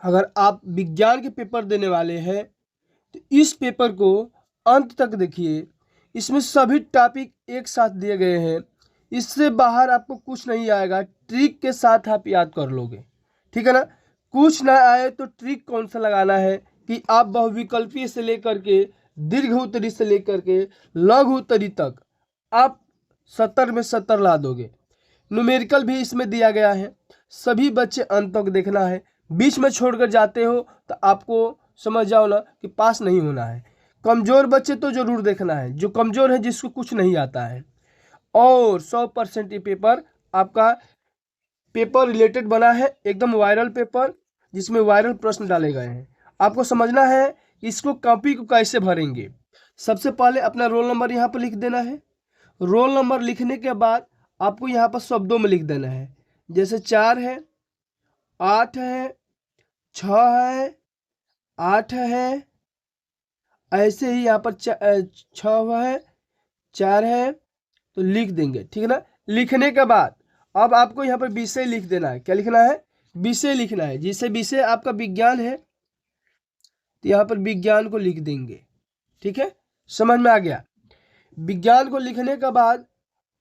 अगर आप विज्ञान के पेपर देने वाले हैं तो इस पेपर को अंत तक देखिए। इसमें सभी टॉपिक एक साथ दिए गए हैं, इससे बाहर आपको कुछ नहीं आएगा। ट्रिक के साथ आप याद कर लोगे, ठीक है ना। कुछ ना आए तो ट्रिक कौन सा लगाना है कि आप बहुविकल्पीय से लेकर के दीर्घ उत्तरी से लेकर के लघु उत्तरी तक आप 70 में 70 ला दोगे। न्यूमेरिकल भी इसमें दिया गया है, सभी बच्चे अंत तक देखना है। बीच में छोड़कर जाते हो तो आपको समझ जाओ ना कि पास नहीं होना है। कमज़ोर बच्चे तो ज़रूर देखना है, जो कमज़ोर है जिसको कुछ नहीं आता है। और 100% ये पेपर आपका पेपर रिलेटेड बना है, एकदम वायरल पेपर, जिसमें वायरल प्रश्न डाले गए हैं। आपको समझना है इसको कॉपी को कैसे भरेंगे। सबसे पहले अपना रोल नंबर यहाँ पर लिख देना है। रोल नंबर लिखने के बाद आपको यहाँ पर शब्दों में लिख देना है, जैसे 4 है, 8 है, 6 है, 8 है, ऐसे ही यहाँ पर 6 है, 4 है, तो लिख देंगे, ठीक है ना। लिखने के बाद अब आपको यहाँ पर विषय लिख देना है। क्या लिखना है? विषय लिखना है। जिसे विषय आपका विज्ञान है तो यहाँ पर विज्ञान को लिख देंगे, ठीक है। समझ में आ गया? विज्ञान को लिखने के बाद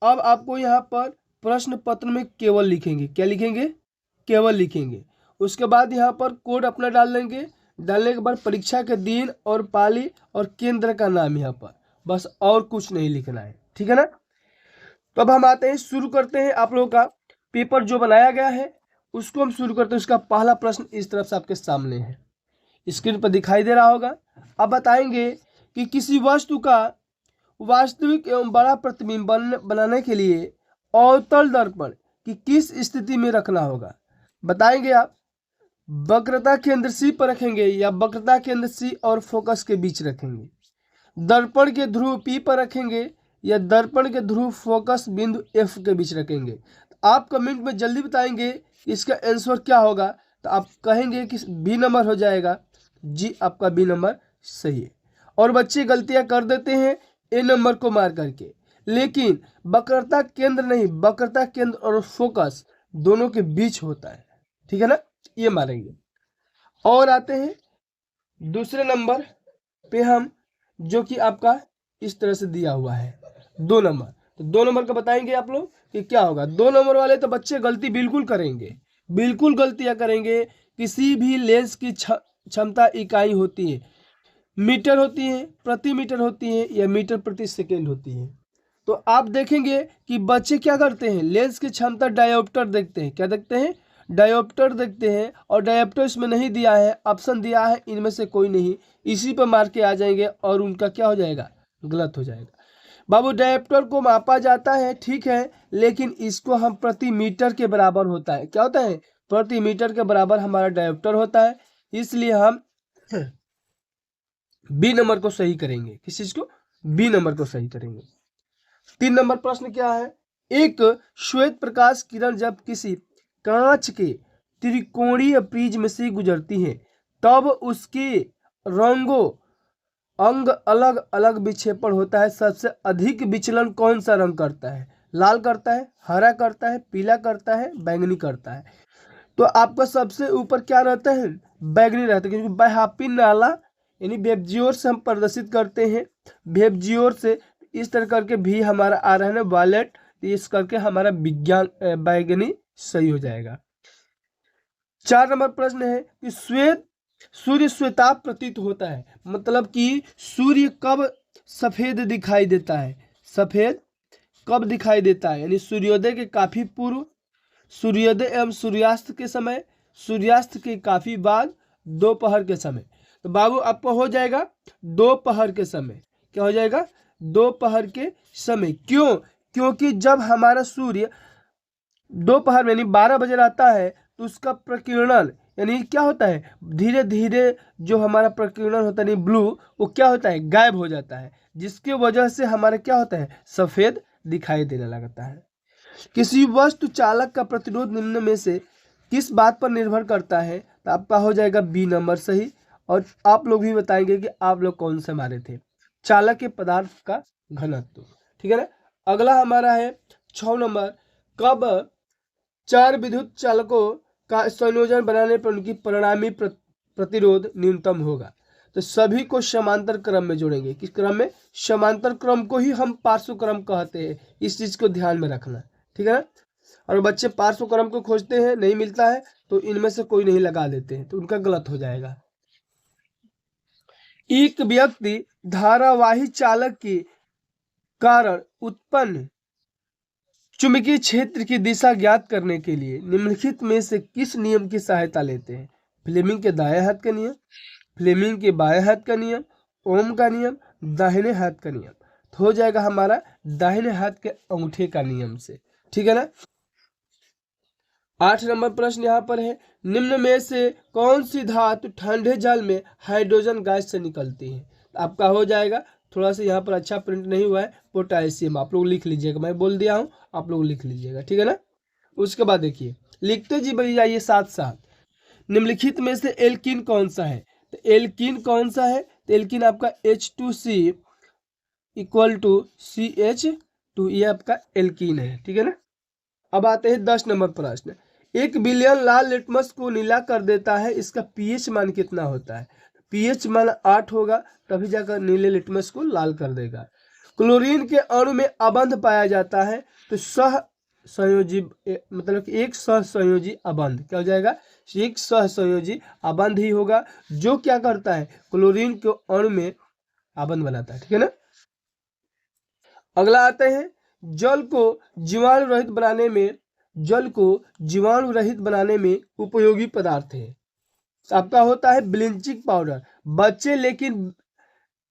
अब आपको यहाँ पर प्रश्न पत्र में केवल लिखेंगे। क्या लिखेंगे? केवल लिखेंगे। उसके बाद यहाँ पर कोड अपना डाल देंगे। डालने के बाद परीक्षा के दिन और पाली और केंद्र का नाम यहाँ पर, बस और कुछ नहीं लिखना है, ठीक है ना। तो अब हम आते हैं, शुरू करते हैं। आप लोगों का पेपर जो बनाया गया है उसको हम शुरू करते हैं। उसका पहला प्रश्न इस तरफ से आपके सामने है, स्क्रीन पर दिखाई दे रहा होगा। अब बताएंगे कि किसी वस्तु का वास्तविक एवं बड़ा प्रतिबिंब बनाने के लिए अवतल दर्पण की किस स्थिति में रखना होगा। बताएंगे आप वक्रता केंद्र सी पर रखेंगे या वक्रता केंद्र सी और फोकस के बीच रखेंगे। दर्पण के ध्रुव पी पर रखेंगे या दर्पण के ध्रुव फोकस बिंदु एफ के बीच रखेंगे। तो आप कमेंट में जल्दी बताएंगे इसका आंसर क्या होगा। तो आप कहेंगे कि बी नंबर हो जाएगा। जी, आपका बी नंबर सही है। और बच्चे गलतियां कर देते हैं ए नंबर को मार करके, लेकिन वक्रता केंद्र नहीं, वक्रता केंद्र और फोकस दोनों के बीच होता है, ठीक है ना, ये मानेंगे। और आते हैं दूसरे नंबर पे हम, जो कि आपका इस तरह से दिया हुआ है 2 नंबर। तो 2 नंबर का बताएंगे आप लोग कि क्या होगा। 2 नंबर वाले तो बच्चे गलती बिल्कुल करेंगे, बिल्कुल गलतियां करेंगे। किसी भी लेंस की क्षमता इकाई होती है, मीटर होती है, प्रति मीटर होती है या मीटर प्रति सेकेंड होती है। तो आप देखेंगे कि बच्चे क्या करते हैं, लेंस की क्षमता डायोप्टर देखते हैं। क्या देखते हैं? डायोप्टर देखते हैं। और डायोप्टर इसमें नहीं दिया है, ऑप्शन दिया है इनमें से कोई नहीं, इसी पर मार के आ जाएंगे और उनका क्या हो जाएगा? गलत हो जाएगा। बाबू, डायोप्टर को मापा जाता है, ठीक है, लेकिन इसको हम प्रति मीटर के बराबर होता है। क्या होता है? प्रति मीटर के बराबर हमारा डायोप्टर होता है, इसलिए हम बी नंबर को सही करेंगे। किस चीज को? बी नंबर को सही करेंगे। 3 नंबर प्रश्न क्या है? एक श्वेत प्रकाश किरण जब किसी कांच के त्रिकोणीय प्रिज्म से गुजरती है तब उसके रंगों अंग अलग अलग विक्षेपण होता है। सबसे अधिक विचलन कौन सा रंग करता है? लाल करता है, हरा करता है, पीला करता है, बैंगनी करता है। तो आपका सबसे ऊपर क्या रहता है? बैगनी रहता है, क्योंकि बाह्यपी नाला यानी वेबजियोर से हम प्रदर्शित करते हैं। वेबजियोर से इस तरह करके भी हमारा आ रहा है ना वायलेट, इस करके हमारा विज्ञान बैगनी सही हो जाएगा। 4 नंबर प्रश्न है कि सूर्य श्वेताभ प्रतीत होता है, मतलब कि सूर्य कब सफेद दिखाई देता है? सफेद कब दिखाई देता है? यानी सूर्योदय के काफी पूर्व, सूर्योदय एवं सूर्यास्त के समय, सूर्यास्त के काफी बाद, दोपहर के समय। तो बाबू आपको हो जाएगा दोपहर के समय। क्या हो जाएगा? दोपहर के समय। क्यों? क्योंकि जब हमारा सूर्य दोपहर में यानी 12 बजे रहता है तो उसका प्रकीर्णन यानी क्या होता है? धीरे धीरे जो हमारा प्रकीर्णन होता है यानी ब्लू, वो क्या होता है? गायब हो जाता है, जिसकी वजह से हमारा क्या होता है? सफेद दिखाई देने लगता है। किसी वस्तु चालक का प्रतिरोध निम्न में से किस बात पर निर्भर करता है? तो आपका हो जाएगा बी नंबर सही। और आप लोग भी बताएंगे कि आप लोग कौन से मारे थे। चालक के पदार्थ का घनत्व, ठीक है ना। अगला हमारा है 6 नंबर, कब 4 विद्युत चालकों का संयोजन बनाने पर उनकी परिणामी प्रतिरोध न्यूनतम होगा। तो सभी को समांतर क्रम में जोड़ेंगे। किस क्रम में? समांतर क्रम को ही हम पार्श्व क्रम कहते हैं। इस चीज को ध्यान में रखना, ठीक है ना। और बच्चे पार्श्व क्रम को खोजते हैं, नहीं मिलता है तो इनमें से कोई नहीं लगा देते हैं, तो उनका गलत हो जाएगा। एक व्यक्ति धारावाही चालक के कारण उत्पन्न चुंबकीय क्षेत्र की दिशा ज्ञात करने के लिए निम्नलिखित में से किस नियम की सहायता लेते हैं? फ्लेमिंग के दाएं हाथ का नियम, फ्लेमिंग के बाएं हाथ का नियम, ओम का नियम, दाहिने हाथ का नियम। तो हो जाएगा हमारा दाहिने हाथ के अंगूठे का नियम से, ठीक है ना। 8 नंबर प्रश्न यहाँ पर है, निम्न में से कौन सी धातु ठंडे जल में हाइड्रोजन गैस से निकलती है? आपका हो जाएगा, थोड़ा सा यहाँ पर अच्छा प्रिंट नहीं हुआ है, पोटासियम। आप लोग लिख लीजिएगा, मैं बोल दिया हूँ, आप लोग लिख लीजिएगा, ठीक है ना। उसके बाद देखिए, लिखते जी बड़ी जाइए साथ साथ। निम्नलिखित में से एल्कीन कौन सा है? तो एल्कीन कौन सा है? तो एल्कीन आपका H2C इक्वल टू CH2, ये आपका एल्कीन है, ठीक है ना। अब आते हैं 10 नंबर प्रश्न। 1 बिलियन लाल लिटमस को नीला कर देता है, इसका पीएच मान कितना होता है? पीएच मान 8 होगा, तभी जाकर नीले लिटमस को लाल कर देगा। क्लोरीन के अणु में अबंध पाया जाता है, तो सह संयोजी मतलब एक सहसंयोजी अबंध क्या हो जाएगा? एक सहसंयोजी अबंध ही होगा, जो क्या करता है? क्लोरीन के अणु में अबंध बनाता है, ठीक है ना। अगला आते हैं, जल को जीवाणु रहित बनाने में उपयोगी पदार्थ है। आपका होता है ब्लीचिंग पाउडर। बच्चे लेकिन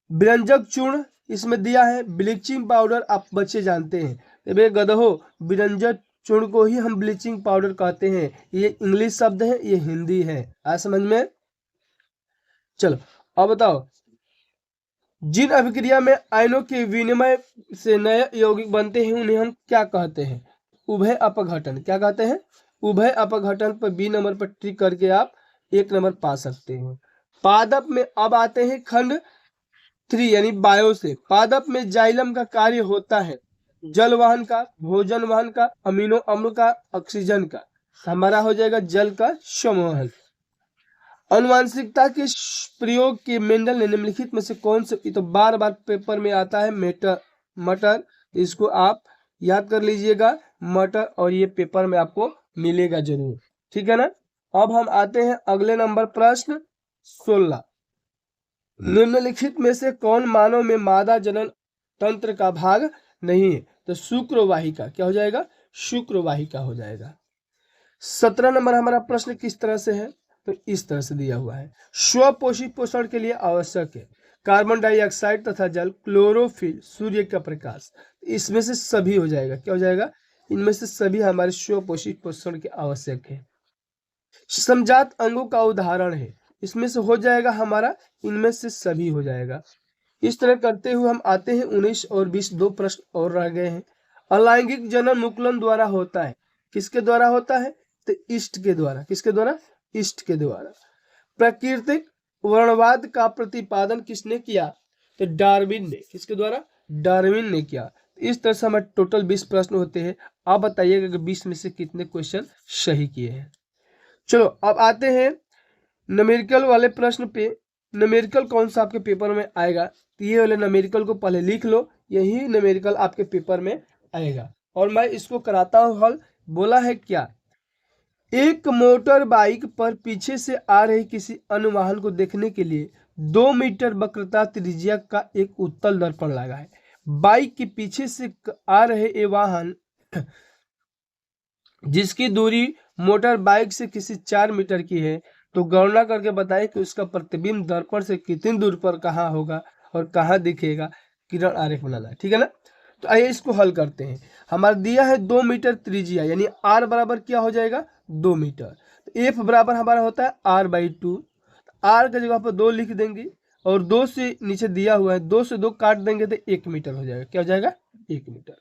व्यंजक चूर्ण इसमें दिया है, ब्लीचिंग पाउडर आप बच्चे जानते हैं। तो गधो, व्यंजक चूर्ण को ही हम ब्लीचिंग पाउडर कहते हैं। ये इंग्लिश शब्द है, ये हिंदी है। आ समझ में? चलो अब बताओ, जिन अभिक्रिया में आयनों के विनिमय से नए यौगिक बनते हैं उन्हें हम क्या कहते हैं? उभय अपघटन। क्या कहते हैं? उभय अपघटन पर बी नंबर पर टिक करके आप 1 नंबर पा सकते हैं। पादप में अब आते हैं खंड 3 यानी बायो से। पादप में जाइलम का कार्य होता है जल वहन का, भोजन वहन का, अमीनो अम्ल का, ऑक्सीजन का। हमारा हो जाएगा जल का संवहन। अनुवांशिकता के प्रयोग के मेंडल ने निम्नलिखित में से कौन से, तो बार बार पेपर में आता है मटर, इसको आप याद कर लीजिएगा मटर, और ये पेपर में आपको मिलेगा जरूर, ठीक है ना। अब हम आते हैं अगले नंबर प्रश्न 16। निम्नलिखित में से कौन मानव में मादा जनन तंत्र का भाग नहीं है? तो शुक्रवाहिका। क्या हो जाएगा? शुक्रवाहिका हो जाएगा। 17 नंबर हमारा प्रश्न किस तरह से है? तो इस तरह से दिया हुआ है, स्वपोषित पोषण के लिए आवश्यक है कार्बन डाइऑक्साइड तथा जल, क्लोरोफिल, सूर्य का प्रकाश। इसमें से सभी हो जाएगा। क्या हो जाएगा? इनमें से सभी हमारे स्वपोषित पोषण के आवश्यक है। समजात अंगों का उदाहरण है, इसमें से हो जाएगा हमारा, इनमें से सभी हो जाएगा। इस तरह करते हुए हम आते हैं 19 और 20, 2 प्रश्न और रह गए हैं। अलैंगिक जनन मुकुलन द्वारा होता है। किसके द्वारा होता है? तो ईस्ट के द्वारा। किसके द्वारा? ईस्ट के द्वारा। प्राकृतिक वर्णवाद का प्रतिपादन किसने किया? तो डार्विन ने। किसके द्वारा? डार्विन ने किया। इस तरह से हमारे टोटल 20 प्रश्न होते हैं। आप बताइएगा कि 20 में से कितने क्वेश्चन सही किए हैं। चलो अब आते हैं न्यूमेरिकल वाले प्रश्न पे। न्यूमेरिकल कौन सा आपके पेपर में आएगा? तो ये वाले न्यूमेरिकल को पहले लिख लो, यही न्यूमेरिकल आपके पेपर में आएगा। और मैं इसको कराता हूँ हल। बोला है क्या? एक मोटर बाइक पर पीछे से आ रही किसी अन्य वाहन को देखने के लिए 2 मीटर वक्रता त्रिज्या का एक उत्तल दर्पण लगा है। बाइक के पीछे से आ रहे ये वाहन जिसकी दूरी मोटर बाइक से किसी 4 मीटर की है, तो गणना करके बताएं कि उसका प्रतिबिंब दर्पण से कितनी दूर पर कहाँ होगा और कहाँ दिखेगा। किरण आरेख बनाना है, ठीक है ना। तो आइए इसको हल करते हैं। हमारा दिया है 2 मीटर त्रिज्या, यानी r बराबर क्या हो जाएगा? 2 मीटर। तो एफ बराबर हमारा होता है r/2। r की जगह पर 2 लिख देंगे, और 2 से नीचे दिया हुआ है, 2 से 2 काट देंगे तो 1 मीटर हो जाएगा। क्या हो जाएगा? 1 मीटर।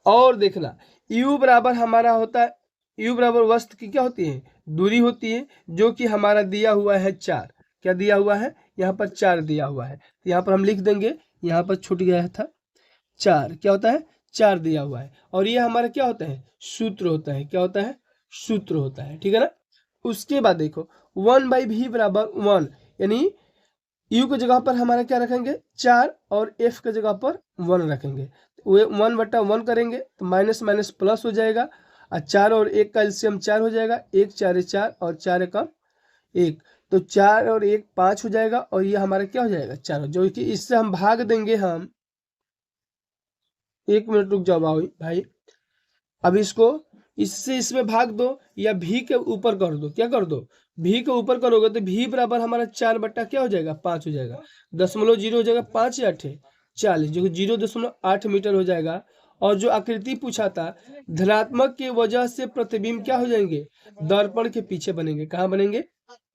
और देखना, u बराबर हमारा होता है, u बराबर वस्तु की क्या होती है? दूरी होती है, जो कि हमारा दिया हुआ है 4। क्या दिया हुआ है? यहाँ पर 4 दिया हुआ है, तो यहाँ पर हम लिख देंगे, यहाँ पर छूट गया था 4। क्या होता है? 4 दिया हुआ है। और ये हमारा क्या होता है? सूत्र होता है। क्या होता है? सूत्र होता है, ठीक है ना। उसके बाद देखो 1/v बराबर 1, यानी u की जगह पर हमारा क्या रखेंगे 4 और f की जगह पर 1 रखेंगे। वे 1/1 करेंगे तो माइनस माइनस प्लस हो जाएगा, और 4 और 1 का एलसीएम 4 हो जाएगा, 1 4 4 और 4 1 1, तो 4 और 1 5 हो जाएगा, और ये हमारा क्या हो जाएगा 4, जो कि इससे हम भाग देंगे। हम 1 मिनट रुक जाओ भाई, अब इसको इससे इसमें भाग दो या भी के ऊपर कर दो, क्या कर दो भी के ऊपर करोगे तो भी बराबर हमारा 4 बट्टा क्या हो जाएगा 5 हो जाएगा, 0.0 हो जाएगा, 5 या 8 40, जो 0.8 मीटर हो जाएगा। और जो आकृति पूछा था धनात्मक की वजह से प्रतिबिंब क्या हो जाएंगे दर्पण के पीछे बनेंगे, कहाँ बनेंगे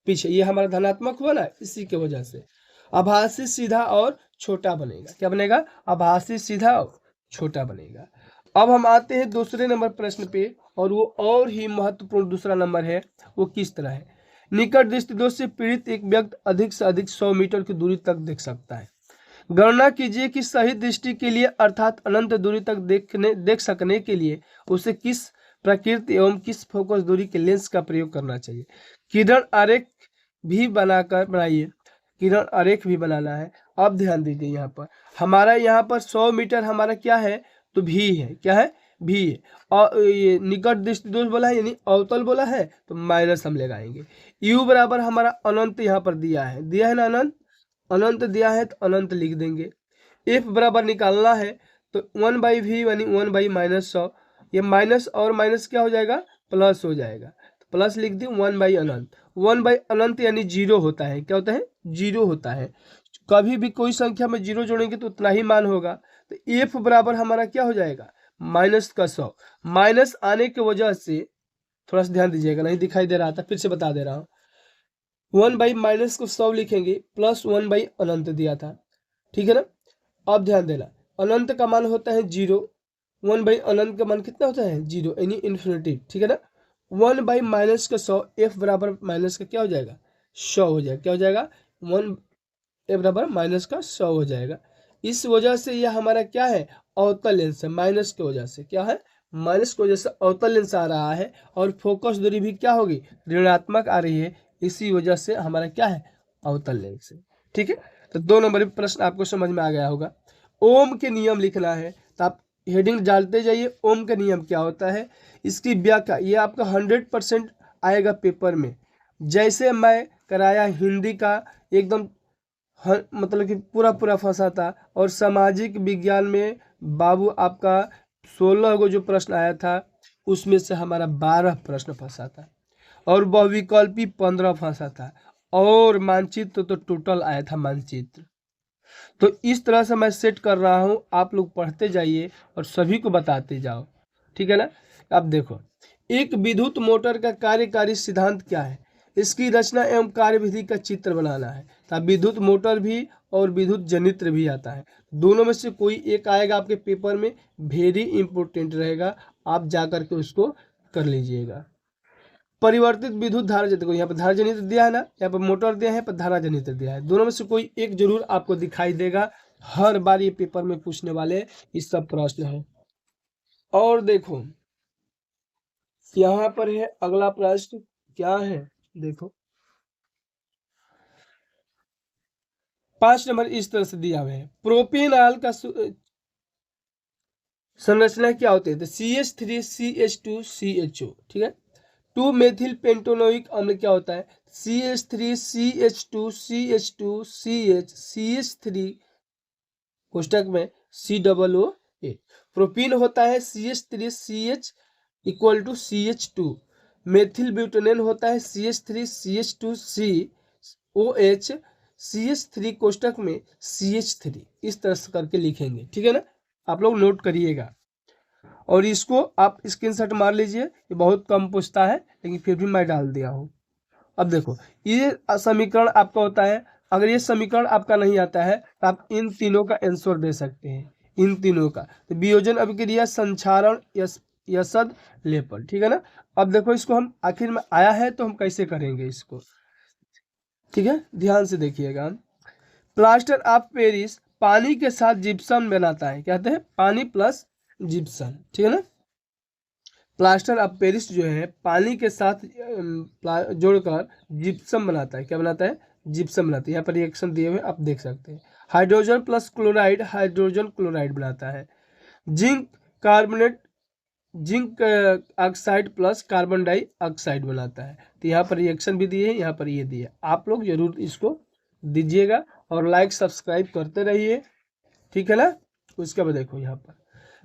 पीछे, ये हमारा धनात्मक हुआ ना, इसी के वजह से आभासी सीधा और छोटा बनेगा, क्या बनेगा आभासी सीधा और छोटा बनेगा। अब हम आते हैं दूसरे नंबर प्रश्न पे, और वो और ही महत्वपूर्ण दूसरा नंबर है। वो किस तरह है, निकट दृष्टि दोष से पीड़ित एक व्यक्ति अधिक से अधिक 100 मीटर की दूरी तक देख सकता है। गणना कीजिए कि सही दृष्टि के लिए अर्थात अनंत दूरी तक देख सकने के लिए उसे किस प्रकृति एवं किस फोकस दूरी के लेंस का प्रयोग करना चाहिए। किरण आरेख भी बनाइए, किरण आरेख भी बनाना है। अब ध्यान दीजिए, यहाँ पर हमारा यहाँ पर 100 मीटर हमारा क्या है तो भी है, क्या है भी है, और ये निकट दृष्टि दोष बोला है यानी अवतल बोला है तो माइनस हम लगाएंगे। u बराबर हमारा अनंत यहाँ पर दिया है ना, अनंत अनंत दिया है तो अनंत लिख देंगे। f बराबर निकालना है तो 1/v यानी 1/-100, ये माइनस और माइनस क्या हो जाएगा प्लस हो जाएगा, तो प्लस लिख दी 1/अनंत। 1/अनंत यानी 0 होता है, क्या होता है 0 होता है, कभी भी कोई संख्या में 0 जोड़ेंगे तो उतना ही मान होगा। तो f बराबर हमारा क्या हो जाएगा -100, माइनस आने की वजह से थोड़ा सा ध्यान दीजिएगा, नहीं दिखाई दे रहा था फिर से बता दे रहा हूँ, 1/- को 100 लिखेंगे प्लस 1/अनंत दिया था, ठीक है ना। अब ध्यान देना, अनंत का मान होता है 0, 1/अनंत का मान कितना होता है 0 यानी इन्फिनिटी, ठीक है ना। 1/-100, f बराबर माइनस का क्या हो जाएगा 100 हो जाएगा, क्या हो जाएगा 1 f बराबर -100 हो जाएगा। इस वजह से यह हमारा क्या है अवतल लेंस है, माइनस की वजह से क्या है माइनस की वजह से अवतल लेंस आ रहा है, और फोकस दूरी भी क्या होगी ऋणात्मक आ रही है, इसी वजह से हमारा क्या है अवतल लेंस है, ठीक है। तो 2 नंबर प्रश्न आपको समझ में आ गया होगा। ओम के नियम लिखना है, तो आप हेडिंग डालते जाइए ओम का नियम क्या होता है, इसकी व्याख्या, ये आपका 100% आएगा पेपर में। जैसे मैं कराया हिंदी का एकदम मतलब कि पूरा फंसा था, और सामाजिक विज्ञान में बाबू आपका 16 को जो प्रश्न आया था उसमें से हमारा 12 प्रश्न फंसा था, और बहुविकल्पी 15 फंसा था, और मानचित्र तो टोटल आया था मानचित्र। तो इस तरह से मैं सेट कर रहा हूँ, आप लोग पढ़ते जाइए और सभी को बताते जाओ, ठीक है ना। अब देखो, एक विद्युत मोटर का कार्यकारी सिद्धांत क्या है, इसकी रचना एवं कार्यविधि का चित्र बनाना है। तो विद्युत मोटर भी और विद्युत जनित्र भी आता है, दोनों में से कोई एक आएगा आपके पेपर में, वेरी इंपॉर्टेंट रहेगा, आप जा करके उसको कर लीजिएगा। परिवर्तित विद्युत धारा जनित्र को यहाँ पर धारा जनित्र दिया है ना, यहाँ पर मोटर दिया है, पर धारा जनित्र दिया है, दोनों में से कोई एक जरूर आपको दिखाई देगा, हर बार ये पेपर में पूछने वाले इस सब प्रश्न है। और देखो यहाँ पर है अगला प्रश्न, क्या है देखो 5 नंबर इस तरह से दिया हुआ है, प्रोपेनॉल का संरचना क्या होती है, तो CH3CH2CHO, ठीक है। 2 मेथिल पेंटोनोइक अम्ल क्या होता है, CH3CH2CH2CH CH3 कोष्टक में COO8। प्रोपीन होता है CH3CH = CH2, मेथिल ब्यूटेनॉल होता है CH3CH2COH CH3 कोष्टक में CH3, इस तरह से करके लिखेंगे, ठीक है ना, आप लोग नोट करिएगा, और इसको आप स्क्रीनशॉट मार लीजिए, ये बहुत कम पूछता है लेकिन फिर भी मैं डाल दिया हूँ। अब देखो ये समीकरण आपका होता है, अगर ये समीकरण आपका नहीं आता है तो आप इन तीनों का आंसर दे सकते हैं, इन तीनों का, तो वियोजन अभिक्रिया संक्षारण यसद लेपल, ठीक है ना। अब देखो इसको हम आखिर में आया है तो हम कैसे करेंगे इसको, ठीक है, ध्यान से देखिएगा। प्लास्टर ऑफ पेरिस पानी के साथ जिप्सम बनाता है, कहते हैं पानी प्लस जिप्सम, ठीक है ना। प्लास्टर ऑफ पेरिस जो है पानी के साथ जोड़कर जिप्सम बनाता है। क्या बनाता है? जिप्सम बनाता है। यहाँ पर रिएक्शन दिए हुए आप देख सकते हैं। Hydrogen plus chloride hydrogen chloride बनाता है। Zinc carbonate zinc oxide plus carbon dioxide बनाता है। तो यहाँ पर रिएक्शन भी दिए है, यहाँ पर ये दिए। आप लोग जरूर इसको दीजिएगा और लाइक सब्सक्राइब करते रहिए, ठीक है ना। उसके बाद देखो यहाँ पर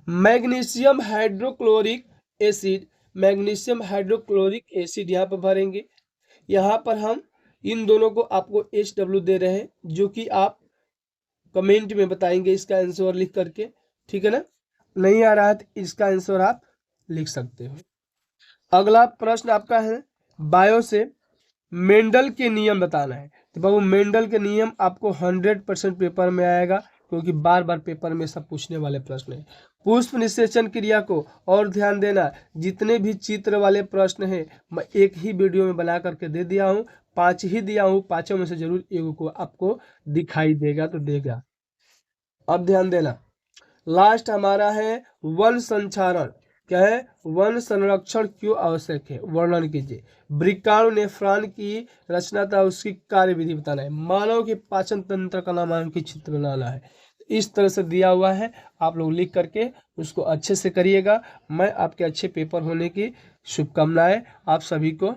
magnesium hydrochloric acid, magnesium hydrochloric acid यहाँ पर भरेंगे। यहाँ पर हम इन दोनों को आपको HW दे रहे हैं, जो कि आप कमेंट में बताएंगे इसका आंसर लिख करके, ठीक है ना। नहीं आ रहा है तो इसका आंसर आप लिख सकते हो। अगला प्रश्न आपका है बायो से मेंडल के नियम बताना है। तो बाबू मेंडल के नियम आपको 100% पेपर में आएगा, क्योंकि बार बार पेपर में सब पूछने वाले प्रश्न है। पुष्प निषेचन क्रिया को और ध्यान देना, जितने भी चित्र वाले प्रश्न हैं मैं एक ही वीडियो में बना करके दे दिया हूँ, 5 ही दिया हूँ, 5 में से जरूर एक को आपको दिखाई देगा तो देगा। अब ध्यान देना, लास्ट हमारा है वन संचारण। क्या है? वन संरक्षण क्यों आवश्यक है, वर्णन कीजिए। वृक्काणु नेफ्रॉन की रचना तथा उसकी कार्यविधि बताना है। मानव के पाचन तंत्र का नामांकित चित्र बनाना है। इस तरह से दिया हुआ है, आप लोग लिख करके उसको अच्छे से करिएगा। मैं आपके अच्छे पेपर होने की शुभकामनाएं आप सभी को